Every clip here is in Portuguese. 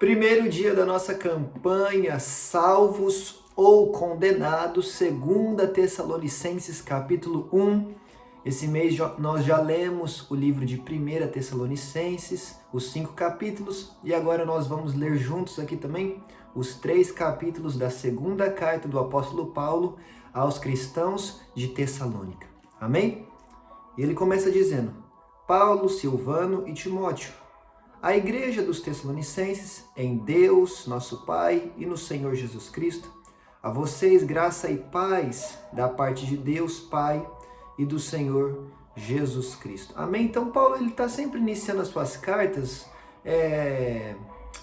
Primeiro dia da nossa campanha, salvos ou condenados, 2 Tessalonicenses capítulo 1. Esse mês nós já lemos o livro de 1 Tessalonicenses, os 5 capítulos, e agora nós vamos ler juntos aqui também os 3 capítulos da segunda carta do apóstolo Paulo aos cristãos de Tessalônica. Amém? Ele começa dizendo: Paulo, Silvano e Timóteo, a igreja dos Tessalonicenses, em Deus, nosso Pai, e no Senhor Jesus Cristo, a vocês graça e paz da parte de Deus Pai e do Senhor Jesus Cristo. Amém? Então Paulo está sempre iniciando as suas cartas,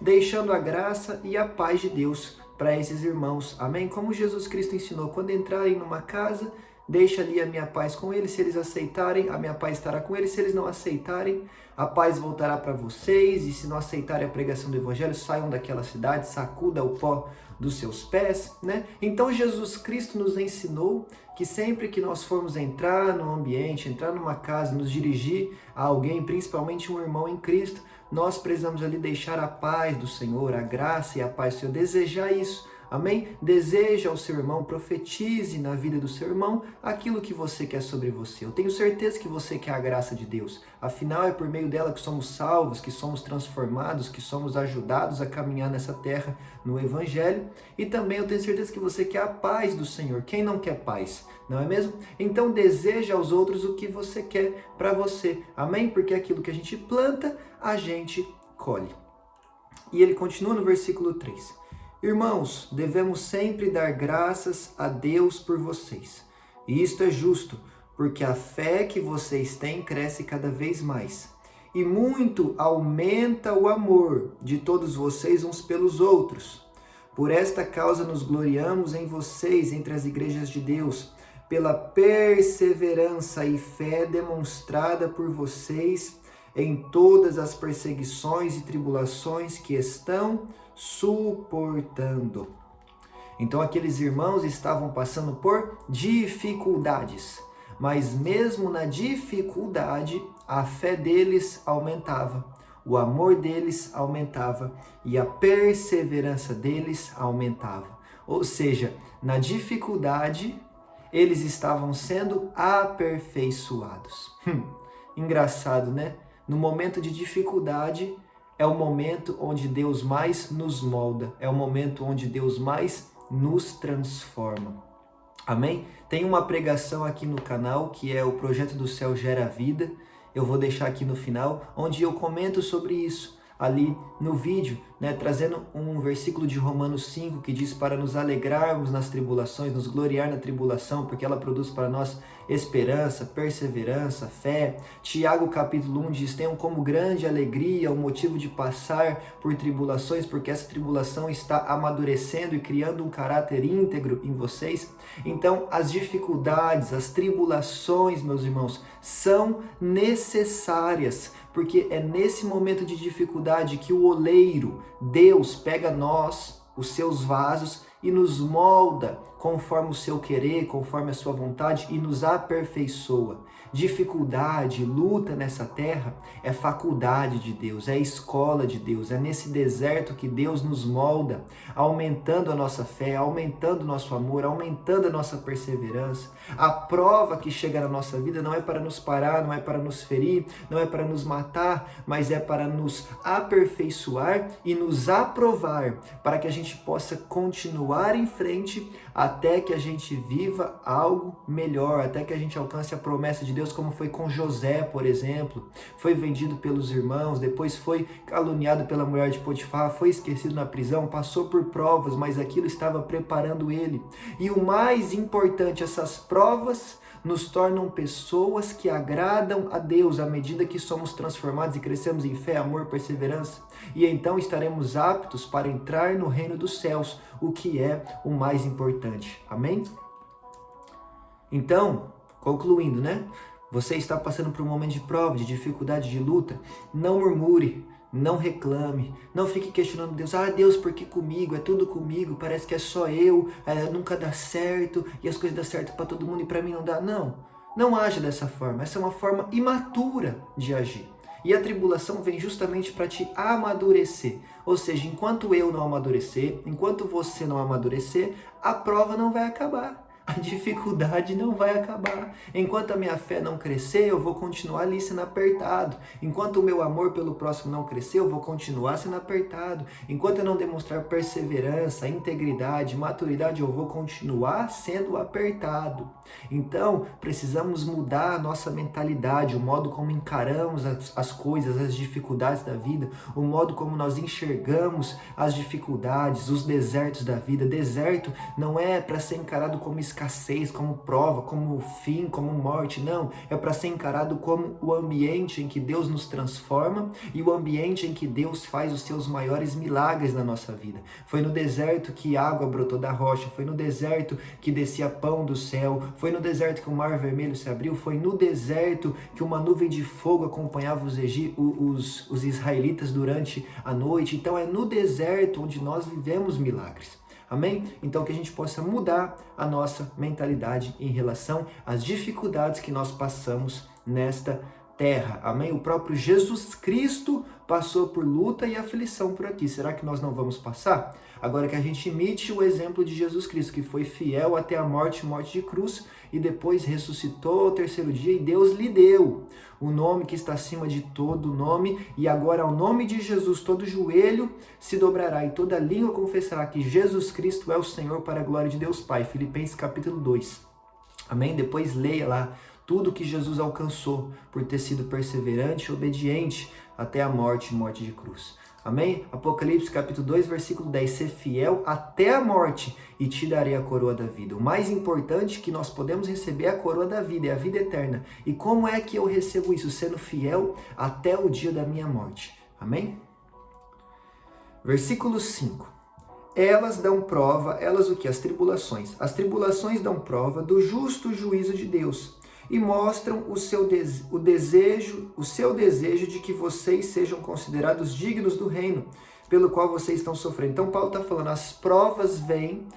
deixando a graça e a paz de Deus para esses irmãos. Amém? Como Jesus Cristo ensinou, quando entrarem numa casa, deixa ali a minha paz com eles, se eles aceitarem, a minha paz estará com eles, se eles não aceitarem, a paz voltará para vocês, e se não aceitarem a pregação do evangelho, saiam daquela cidade, sacuda o pó dos seus pés, né? Então Jesus Cristo nos ensinou que sempre que nós formos entrar num ambiente, entrar numa casa, nos dirigir a alguém, principalmente um irmão em Cristo, nós precisamos ali deixar a paz do Senhor, a graça e a paz do Senhor, desejar isso. Amém? Deseja ao seu irmão, profetize na vida do seu irmão aquilo que você quer sobre você. Eu tenho certeza que você quer a graça de Deus. Afinal, é por meio dela que somos salvos, que somos transformados, que somos ajudados a caminhar nessa terra no Evangelho. E também eu tenho certeza que você quer a paz do Senhor. Quem não quer paz? Não é mesmo? Então deseja aos outros o que você quer para você. Amém? Porque aquilo que a gente planta, a gente colhe. E ele continua no versículo 3. Irmãos, devemos sempre dar graças a Deus por vocês. E isto é justo, porque a fé que vocês têm cresce cada vez mais. E muito aumenta o amor de todos vocês uns pelos outros. Por esta causa nos gloriamos em vocês, entre as igrejas de Deus, pela perseverança e fé demonstrada por vocês em todas as perseguições e tribulações que estão suportando. Então aqueles irmãos estavam passando por dificuldades, mas mesmo na dificuldade, a fé deles aumentava, o amor deles aumentava e a perseverança deles aumentava. Ou seja, na dificuldade, eles estavam sendo aperfeiçoados. Engraçado, né? No momento de dificuldade, é o momento onde Deus mais nos molda, é o momento onde Deus mais nos transforma. Amém? Tem uma pregação aqui no canal, que é o Projeto do Céu Gera Vida, eu vou deixar aqui no final, onde eu comento sobre isso, ali no vídeo, né, trazendo um versículo de Romanos 5, que diz para nos alegrarmos nas tribulações, nos gloriar na tribulação, porque ela produz para nós esperança, perseverança, fé. Tiago capítulo 1 diz: tenham como grande alegria o motivo de passar por tribulações, porque essa tribulação está amadurecendo e criando um caráter íntegro em vocês. Então, as dificuldades, as tribulações, meus irmãos, são necessárias, porque é nesse momento de dificuldade que o oleiro, Deus, pega nós, os seus vasos, e nos molda conforme o seu querer, conforme a sua vontade, e nos aperfeiçoa. Dificuldade, luta nessa terra é faculdade de Deus, é escola de Deus, é nesse deserto que Deus nos molda, aumentando a nossa fé, aumentando o nosso amor, aumentando a nossa perseverança. A prova que chega na nossa vida não é para nos parar, não é para nos ferir, não é para nos matar, mas é para nos aperfeiçoar e nos aprovar, para que a gente possa continuar em frente até que a gente viva algo melhor, até que a gente alcance a promessa de Deus, como foi com José, por exemplo. Foi vendido pelos irmãos, depois foi caluniado pela mulher de Potifar, foi esquecido na prisão, passou por provas, mas aquilo estava preparando ele. E o mais importante, essas provas nos tornam pessoas que agradam a Deus à medida que somos transformados e crescemos em fé, amor, perseverança. E então estaremos aptos para entrar no reino dos céus, o que é o mais importante. Amém? Então, concluindo, né? Você está passando por um momento de prova, de dificuldade, de luta. Não murmure, não reclame, não fique questionando Deus. Ah, Deus, por que comigo? É tudo comigo, parece que é só eu, nunca dá certo, e as coisas dão certo para todo mundo e para mim não dá. Não, não haja dessa forma. Essa é uma forma imatura de agir. E a tribulação vem justamente para te amadurecer. Ou seja, enquanto eu não amadurecer, enquanto você não amadurecer, a prova não vai acabar. A dificuldade não vai acabar. Enquanto a minha fé não crescer, eu vou continuar ali sendo apertado. Enquanto o meu amor pelo próximo não crescer, eu vou continuar sendo apertado. Enquanto eu não demonstrar perseverança, integridade, maturidade, eu vou continuar sendo apertado. Então, precisamos mudar a nossa mentalidade, o modo como encaramos as coisas, as dificuldades da vida, o modo como nós enxergamos as dificuldades, os desertos da vida. Deserto não é para ser encarado como escassez, como prova, como fim, como morte, não. É para ser encarado como o ambiente em que Deus nos transforma e o ambiente em que Deus faz os seus maiores milagres na nossa vida. Foi no deserto que água brotou da rocha, foi no deserto que descia pão do céu, foi no deserto que o mar vermelho se abriu, foi no deserto que uma nuvem de fogo acompanhava os israelitas durante a noite. Então é no deserto onde nós vivemos milagres. Amém? Então que a gente possa mudar a nossa mentalidade em relação às dificuldades que nós passamos nesta terra. Amém? O próprio Jesus Cristo passou por luta e aflição por aqui. Será que nós não vamos passar? Agora que a gente imite o exemplo de Jesus Cristo, que foi fiel até a morte de cruz, e depois ressuscitou ao terceiro dia, e Deus lhe deu o nome que está acima de todo nome, e agora ao nome de Jesus todo joelho se dobrará e toda língua confessará que Jesus Cristo é o Senhor, para a glória de Deus Pai. Filipenses capítulo 2. Amém? Depois leia lá tudo que Jesus alcançou por ter sido perseverante e obediente até a morte de cruz. Amém? Apocalipse capítulo 2, versículo 10. Ser fiel até a morte e te darei a coroa da vida. O mais importante que nós podemos receber é a coroa da vida, é a vida eterna. E como é que eu recebo isso? Sendo fiel até o dia da minha morte. Amém? Versículo 5. Elas dão prova, elas o que? As tribulações. As tribulações dão prova do justo juízo de Deus e mostram o seu desejo de que vocês sejam considerados dignos do reino pelo qual vocês estão sofrendo. Então Paulo está falando, as provas vêm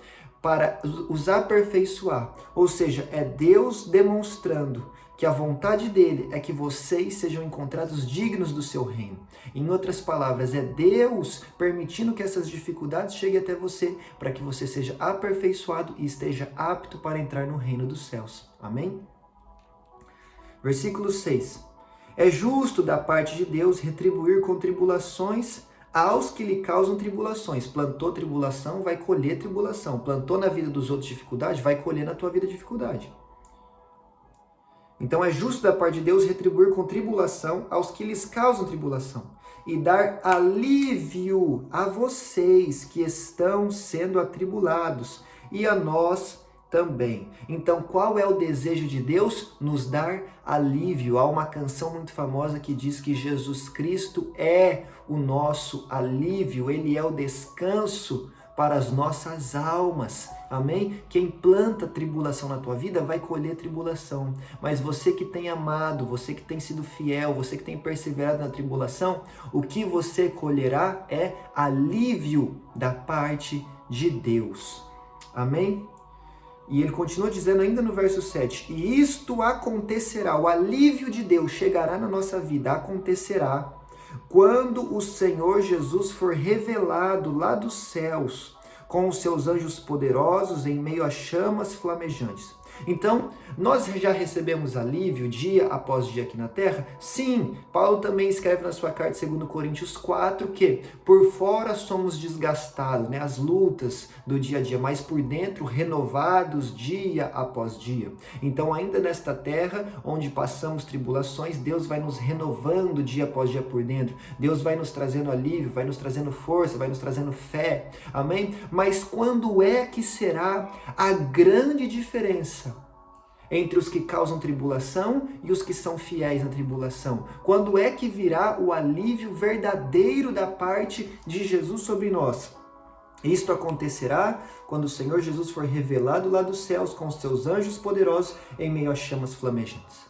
para os aperfeiçoar, ou seja, é Deus demonstrando que a vontade dele é que vocês sejam encontrados dignos do seu reino. Em outras palavras, é Deus permitindo que essas dificuldades cheguem até você, para que você seja aperfeiçoado e esteja apto para entrar no reino dos céus. Amém? Versículo 6. É justo da parte de Deus retribuir com tribulações aos que lhe causam tribulações. Plantou tribulação, vai colher tribulação. Plantou na vida dos outros dificuldade, vai colher na tua vida dificuldade. Então é justo da parte de Deus retribuir com tribulação aos que lhes causam tribulação e dar alívio a vocês que estão sendo atribulados e a nós também. Então, qual é o desejo de Deus? Nos dar alívio. Há uma canção muito famosa que diz que Jesus Cristo é o nosso alívio, ele é o descanso para as nossas almas. Amém? Quem planta tribulação na tua vida vai colher tribulação. Mas você que tem amado, você que tem sido fiel, você que tem perseverado na tribulação, o que você colherá é alívio da parte de Deus. Amém? E ele continua dizendo ainda no verso 7, e isto acontecerá, o alívio de Deus chegará na nossa vida, acontecerá quando o Senhor Jesus for revelado lá dos céus, com os seus anjos poderosos em meio a chamas flamejantes. Então, nós já recebemos alívio dia após dia aqui na terra? Sim, Paulo também escreve na sua carta 2 Coríntios 4 que por fora somos desgastados, as lutas do dia a dia, mas por dentro renovados dia após dia. Então, ainda nesta terra, onde passamos tribulações, Deus vai nos renovando dia após dia por dentro. Deus vai nos trazendo alívio, vai nos trazendo força, vai nos trazendo fé. Amém? Mas quando é que será a grande diferença entre os que causam tribulação e os que são fiéis na tribulação? Quando é que virá o alívio verdadeiro da parte de Jesus sobre nós? Isto acontecerá quando o Senhor Jesus for revelado lá dos céus com os seus anjos poderosos em meio a chamas flamejantes.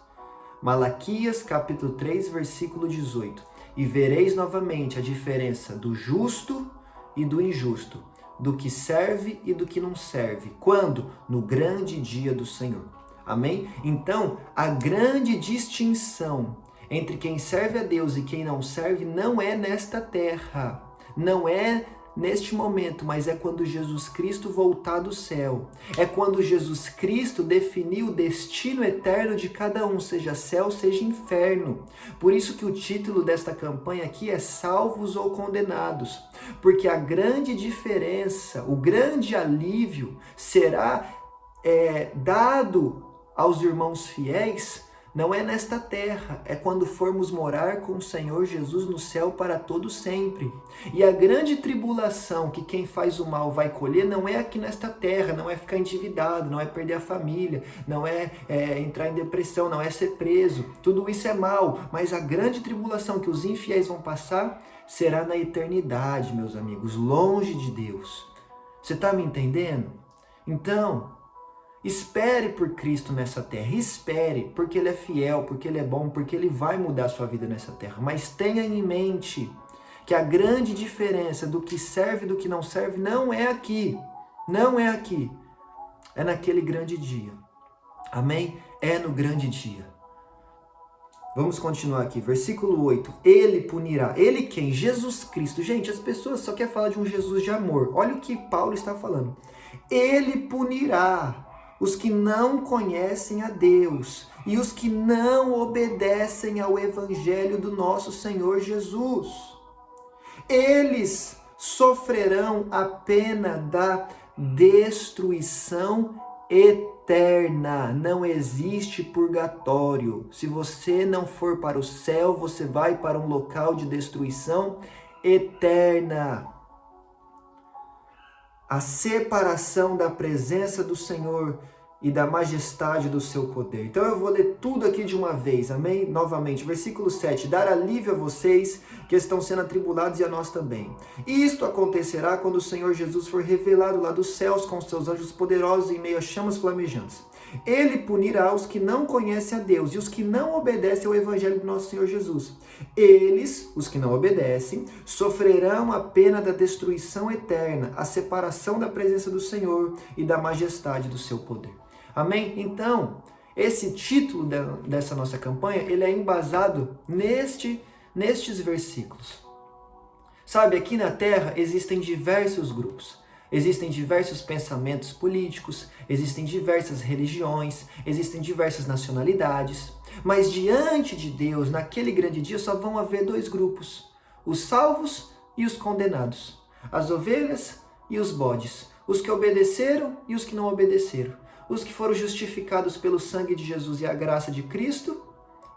Malaquias capítulo 3, versículo 18. E vereis novamente a diferença do justo e do injusto, do que serve e do que não serve. Quando? No grande dia do Senhor. Amém? Então, a grande distinção entre quem serve a Deus e quem não serve não é nesta terra, não é neste momento, mas é quando Jesus Cristo voltar do céu. É quando Jesus Cristo definir o destino eterno de cada um, seja céu, seja inferno. Por isso que o título desta campanha aqui é Salvos ou Condenados. Porque a grande diferença, o grande alívio será dado aos irmãos fiéis, não é nesta terra, é quando formos morar com o Senhor Jesus no céu para todo sempre. E a grande tribulação que quem faz o mal vai colher não é aqui nesta terra, não é ficar endividado, não é perder a família, não é entrar em depressão, não é ser preso. Tudo isso é mal, mas a grande tribulação que os infiéis vão passar será na eternidade, meus amigos, longe de Deus. Você está me entendendo? Então, espere por Cristo nessa terra, espere, porque Ele é fiel, porque Ele é bom, porque Ele vai mudar a sua vida nessa terra. Mas tenha em mente que a grande diferença do que serve e do que não serve não é aqui, é naquele grande dia. Amém? É no grande dia. Vamos continuar aqui, versículo 8. Ele punirá. Ele quem? Jesus Cristo. Gente, as pessoas só querem falar de um Jesus de amor. Olha o que Paulo está falando. Ele punirá os que não conhecem a Deus e os que não obedecem ao Evangelho do nosso Senhor Jesus. Eles sofrerão a pena da destruição eterna. Não existe purgatório. Se você não for para o céu, você vai para um local de destruição eterna. A separação da presença do Senhor e da majestade do seu poder. Então eu vou ler tudo aqui de uma vez, amém? Novamente, versículo 7. Dar alívio a vocês que estão sendo atribulados e a nós também. Isto acontecerá quando o Senhor Jesus for revelado lá dos céus com seus anjos poderosos em meio a chamas flamejantes. Ele punirá os que não conhecem a Deus e os que não obedecem ao Evangelho do nosso Senhor Jesus. Eles, os que não obedecem, sofrerão a pena da destruição eterna, a separação da presença do Senhor e da majestade do seu poder. Amém? Então, esse título dessa nossa campanha, ele é embasado nestes versículos. Sabe, aqui na Terra existem diversos grupos. Existem diversos pensamentos políticos, existem diversas religiões, existem diversas nacionalidades. Mas diante de Deus, naquele grande dia, só vão haver dois grupos: os salvos e os condenados. As ovelhas e os bodes. Os que obedeceram e os que não obedeceram. Os que foram justificados pelo sangue de Jesus e a graça de Cristo,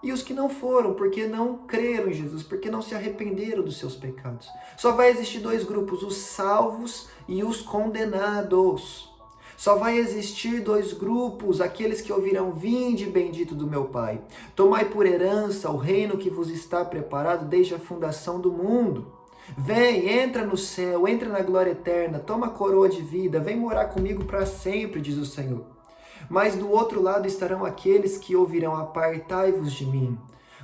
e os que não foram, porque não creram em Jesus, porque não se arrependeram dos seus pecados. Só vai existir dois grupos, os salvos e os condenados. Só vai existir dois grupos, aqueles que ouvirão: vinde, bendito do meu Pai. Tomai por herança o reino que vos está preparado desde a fundação do mundo. Vem, entra no céu, entra na glória eterna, toma a coroa de vida, vem morar comigo para sempre, diz o Senhor. Mas do outro lado estarão aqueles que ouvirão: apartai-vos de mim,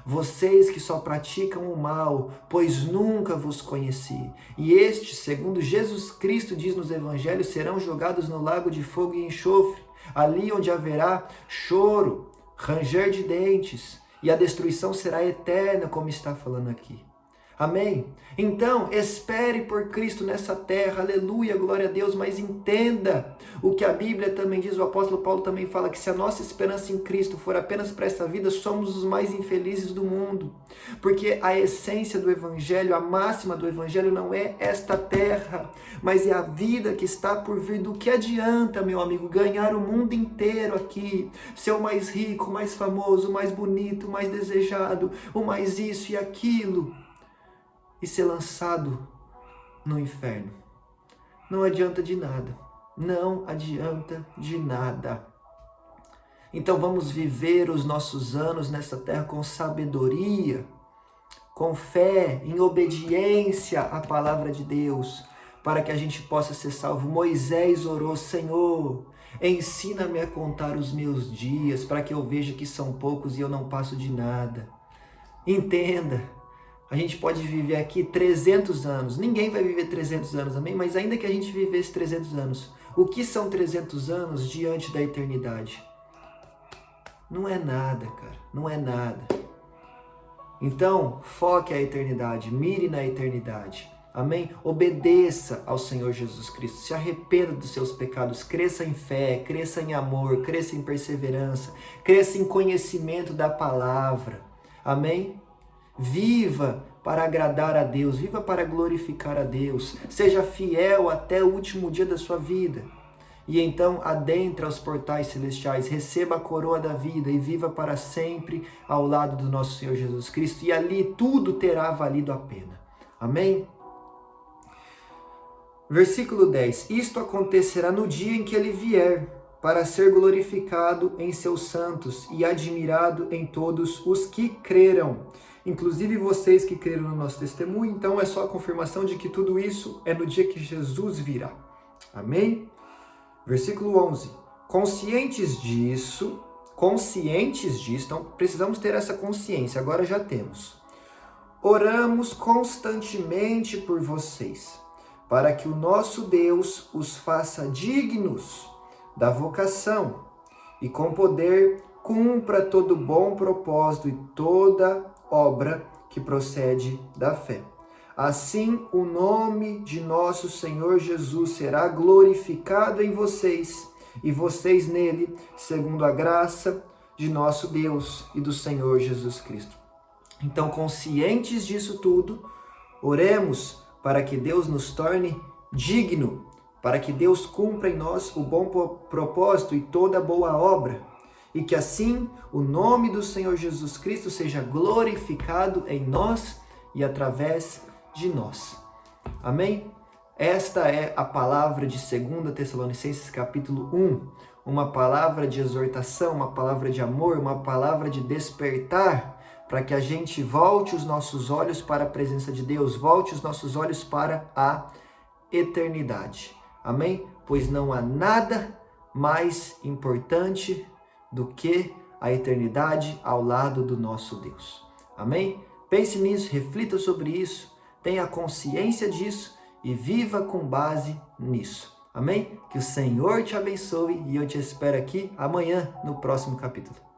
vocês que só praticam o mal, pois nunca vos conheci. E estes, segundo Jesus Cristo diz nos evangelhos, serão jogados no lago de fogo e enxofre, ali onde haverá choro, ranger de dentes, e a destruição será eterna, como está falando aqui. Amém? Então, espere por Cristo nessa terra, aleluia, glória a Deus, mas entenda o que a Bíblia também diz, o apóstolo Paulo também fala, que se a nossa esperança em Cristo for apenas para essa vida, somos os mais infelizes do mundo, porque a essência do Evangelho, a máxima do Evangelho não é esta terra, mas é a vida que está por vir. Do que adianta, meu amigo, ganhar o mundo inteiro aqui, ser o mais rico, o mais famoso, o mais bonito, o mais desejado, o mais isso e aquilo, e ser lançado no inferno? Não adianta de nada. Não adianta de nada. Então vamos viver os nossos anos nessa terra com sabedoria, com fé, em obediência à palavra de Deus, para que a gente possa ser salvo. Moisés orou: Senhor, ensina-me a contar os meus dias, para que eu veja que são poucos e eu não passo de nada. Entenda. A gente pode viver aqui 300 anos. Ninguém vai viver 300 anos, amém? Mas ainda que a gente vivesse 300 anos, o que são 300 anos diante da eternidade? Não é nada, cara. Não é nada. Então, foque a eternidade, mire na eternidade. Amém? Obedeça ao Senhor Jesus Cristo, se arrependa dos seus pecados, cresça em fé, cresça em amor, cresça em perseverança, cresça em conhecimento da palavra. Amém? Viva para agradar a Deus, viva para glorificar a Deus, seja fiel até o último dia da sua vida. E então adentra os portais celestiais, receba a coroa da vida e viva para sempre ao lado do nosso Senhor Jesus Cristo. E ali tudo terá valido a pena. Amém? Versículo 10. Isto acontecerá no dia em que ele vier, para ser glorificado em seus santos e admirado em todos os que creram. Inclusive vocês que creram no nosso testemunho. Então é só a confirmação de que tudo isso é no dia que Jesus virá. Amém? Versículo 11. Conscientes disso, então precisamos ter essa consciência, agora já temos. Oramos constantemente por vocês, para que o nosso Deus os faça dignos da vocação e com poder cumpra todo bom propósito e toda obra que procede da fé. Assim, o nome de nosso Senhor Jesus será glorificado em vocês e vocês nele, segundo a graça de nosso Deus e do Senhor Jesus Cristo. Então, conscientes disso tudo, oremos para que Deus nos torne digno, para que Deus cumpra em nós o bom propósito e toda boa obra, e que assim o nome do Senhor Jesus Cristo seja glorificado em nós e através de nós. Amém? Esta é a palavra de 2 Tessalonicenses capítulo 1, uma palavra de exortação, uma palavra de amor, uma palavra de despertar, para que a gente volte os nossos olhos para a presença de Deus, volte os nossos olhos para a eternidade. Amém? Pois não há nada mais importante do que a eternidade ao lado do nosso Deus. Amém? Pense nisso, reflita sobre isso, tenha consciência disso e viva com base nisso. Amém? Que o Senhor te abençoe e eu te espero aqui amanhã no próximo capítulo.